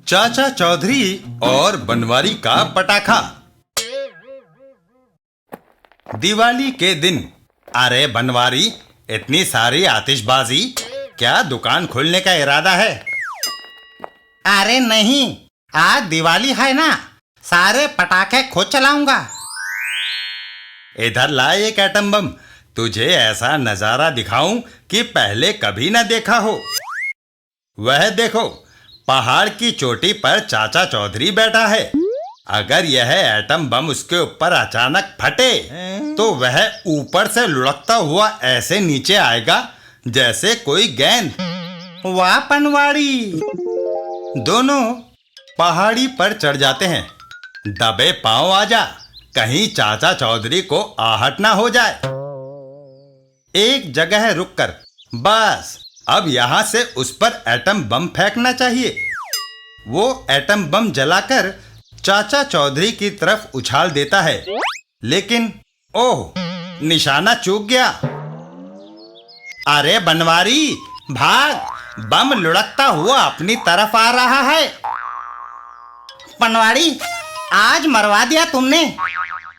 चाचा चौधरी और बनवारी का पटाखा। दिवाली के दिन। अरे बनवारी, इतनी सारी आतिशबाजी, क्या दुकान खोलने का इरादा है? अरे नहीं, आज दिवाली है ना, सारे पटाखे खुद चलाऊंगा। इधर ला एक एटम बम, तुझे ऐसा नजारा दिखाऊं कि पहले कभी न देखा हो। वह देखो, पहाड़ की चोटी पर चाचा चौधरी बैठा है। अगर यह एटम बम उसके ऊपर अचानक फटे तो वह ऊपर से लुढ़कता हुआ ऐसे नीचे आएगा जैसे कोई गेंद। वाह पनवाड़ी! दोनों पहाड़ी पर चढ़ जाते हैं। दबे पांव आजा, कहीं चाचा चौधरी को आहट ना हो जाए। एक जगह रुककर बस अब यहां से उस पर एटम बम फेंकना चाहिए। वो एटम बम जलाकर चाचा चौधरी की तरफ उछाल देता है, लेकिन ओह, निशाना चूक गया। अरे बनवारी, भाग! बम लुढ़कता हुआ अपनी तरफ आ रहा है। पनवाड़ी, आज मरवा दिया तुमने।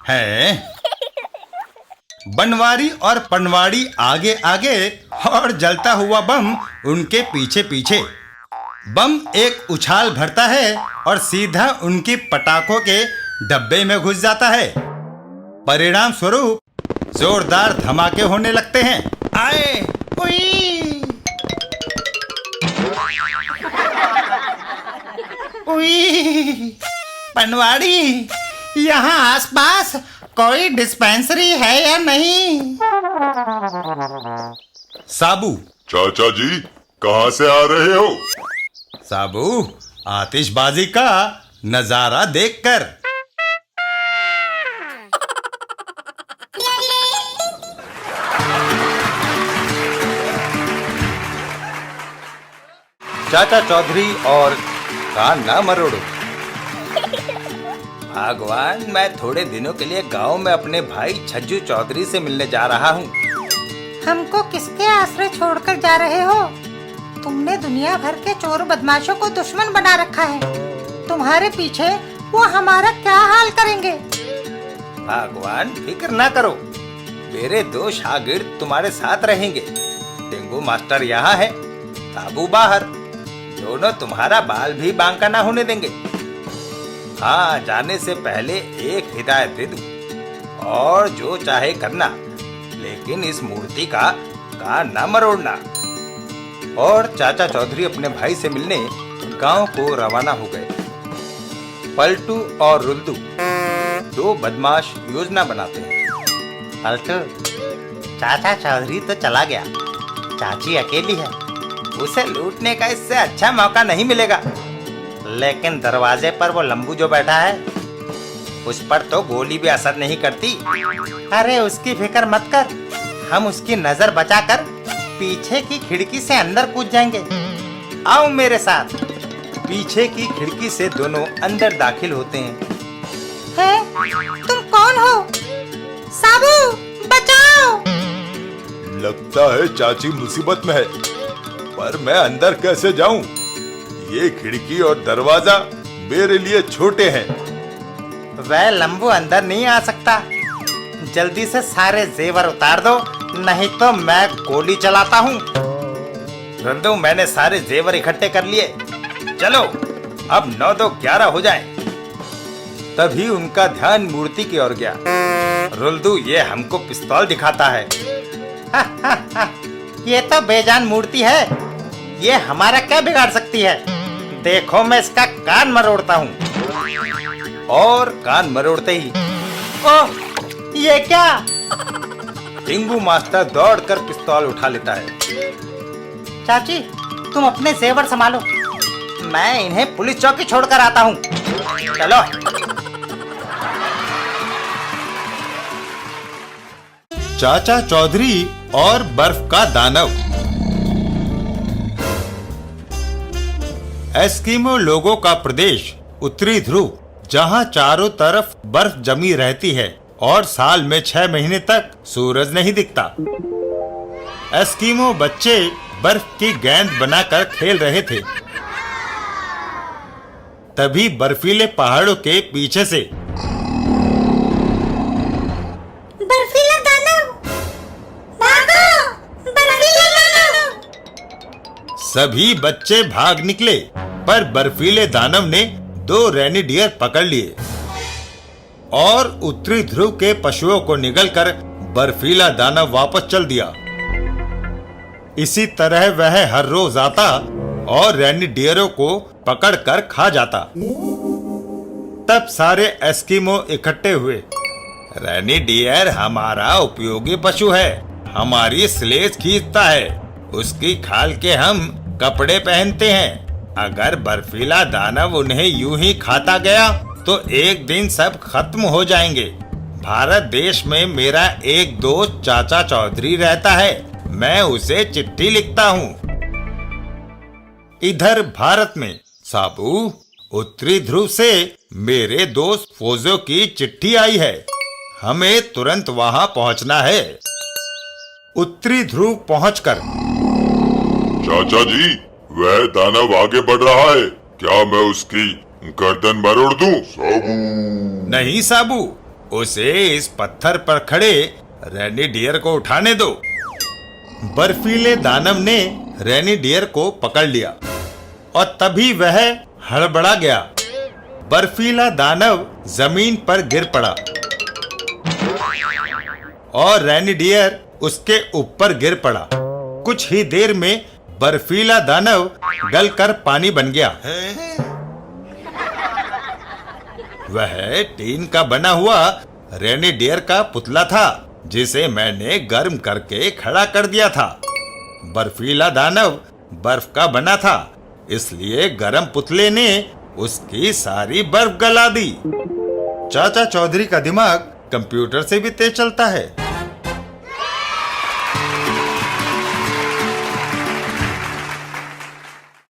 है बनवारी और पनवाड़ी आगे आगे और जलता हुआ बम उनके पीछे पीछे। बम एक उछाल भरता है और सीधा उनकी पटाखों के डब्बे में घुस जाता है। परिणाम स्वरूप जोरदार धमाके होने लगते हैं। आए उई! उई! पनवाड़ी, यहाँ आसपास कोई डिस्पेंसरी है या नहीं? साबू। चाचा जी, कहाँ से आ रहे हो? साबू, आतिशबाजी का नजारा देखकर। चाचा चौधरी और कान ना मरोड़ो। भगवान, मैं थोड़े दिनों के लिए गांव में अपने भाई छज्जू चौधरी से मिलने जा रहा हूँ। हमको किसके आश्रय छोड़कर जा रहे हो? तुमने दुनिया भर के चोर बदमाशों को दुश्मन बना रखा है। तुम्हारे पीछे वो हमारा क्या हाल करेंगे? भगवान, फिक्र ना करो, मेरे 2 शागिर्द तुम्हारे साथ रहेंगे। टेंगू मास्टर यहाँ है, साबू बाहर। दोनों तुम्हारा बाल भी बांका ना होने देंगे। हाँ, जाने से पहले एक हिदायत दे दूं, और जो चाहे करना, लेकिन इस मूर्ति का कान ना मरोड़ना। और चाचा चौधरी अपने भाई से मिलने गांव को रवाना हो गए। पलटू और रुल्दू 2 बदमाश योजना बनाते हैं। पलटू, चाचा चौधरी तो चला गया, चाची अकेली है, उसे लूटने का इससे अच्छा मौका नहीं मिलेगा। लेकिन दरवाजे पर वो लंबू जो बैठा है, उस पर तो गोली भी असर नहीं करती। अरे उसकी फिक्र मत कर, हम उसकी नजर बचाकर पीछे की खिड़की से अंदर कूद जाएंगे। आओ मेरे साथ। पीछे की खिड़की से दोनों अंदर दाखिल होते हैं। है? तुम कौन हो? साबू, बचाओ! लगता है चाची मुसीबत में है, पर मैं अंदर कैसे जाऊं? ये खिड़की और दरवाजा मेरे लिए छोटे हैं। वह लंबू अंदर नहीं आ सकता। जल्दी से सारे जेवर उतार दो, नहीं तो मैं गोली चलाता हूँ। रंदू, मैंने सारे जेवर इकट्ठे कर लिए, चलो अब 9 2 11 हो जाए। तभी उनका ध्यान मूर्ति की ओर गया। रुल्दू, ये हमको पिस्तौल दिखाता है। ये तो बेजान मूर्ति है, ये हमारा क्या बिगाड़ सकती है? देखो, मैं इसका कान मरोड़ता हूँ। और कान मरोड़ते ही, ओह, ये क्या? टिंगू मास्टर दौड़कर पिस्तौल उठा लेता है। चाची, तुम अपने जेवर संभालो, मैं इन्हें पुलिस चौकी छोड़कर आता हूँ। चलो। चाचा चौधरी और बर्फ का दानव। एस्किमो लोगों का प्रदेश उत्तरी ध्रुव, जहां चारों तरफ बर्फ जमी रहती है और साल में 6 महीने तक सूरज नहीं दिखता। एस्किमो बच्चे बर्फ की गेंद बनाकर खेल रहे थे। तभी बर्फीले पहाड़ों के पीछे से बर्फीला दानव, भागो, बर्फीला दानव। सभी बच्चे भाग निकले, पर बर्फीले दानव ने 2 रेनिडियर पकड़ लिए और उत्तरी ध्रुव के पशुओं को निगलकर बर्फीला दानव वापस चल दिया। इसी तरह वह हर रोज आता और रेनिडियरों को पकड़कर खा जाता। तब सारे एस्किमो इकट्ठे हुए। रेनिडियर हमारा उपयोगी पशु है, हमारी स्लेज खींचता है, उसकी खाल के हम कपड़े पहनते हैं। अगर बर्फीला दानव उन्हें यूं ही खाता गया तो एक दिन सब खत्म हो जाएंगे। भारत देश में मेरा एक दोस्त चाचा चौधरी रहता है, मैं उसे चिट्ठी लिखता हूँ। इधर भारत में साबू, उत्तरी ध्रुव से मेरे दोस्त फोजो की चिट्ठी आई है, हमें तुरंत वहां पहुंचना है। उत्तरी ध्रुव पहुंचकर चाचा जी, वह दानव आगे बढ़ रहा है, क्या मैं उसकी गर्दन मरोड़ दूं? साबू। नहीं साबू, उसे इस पत्थर पर खड़े रेनिडियर को उठाने दो। बर्फीले दानव ने रेनिडियर को पकड़ लिया और तभी वह हड़बड़ा गया। बर्फीला दानव जमीन पर गिर पड़ा और रेनिडियर उसके ऊपर गिर पड़ा। कुछ ही देर में बर्फीला दानव गलकर पानी बन गया। वह टीन का बना हुआ रेनिडियर का पुतला था, जिसे मैंने गर्म करके खड़ा कर दिया था। बर्फीला दानव बर्फ का बना था, इसलिए गर्म पुतले ने उसकी सारी बर्फ गला दी। चाचा चौधरी का दिमाग कंप्यूटर से भी तेज चलता है।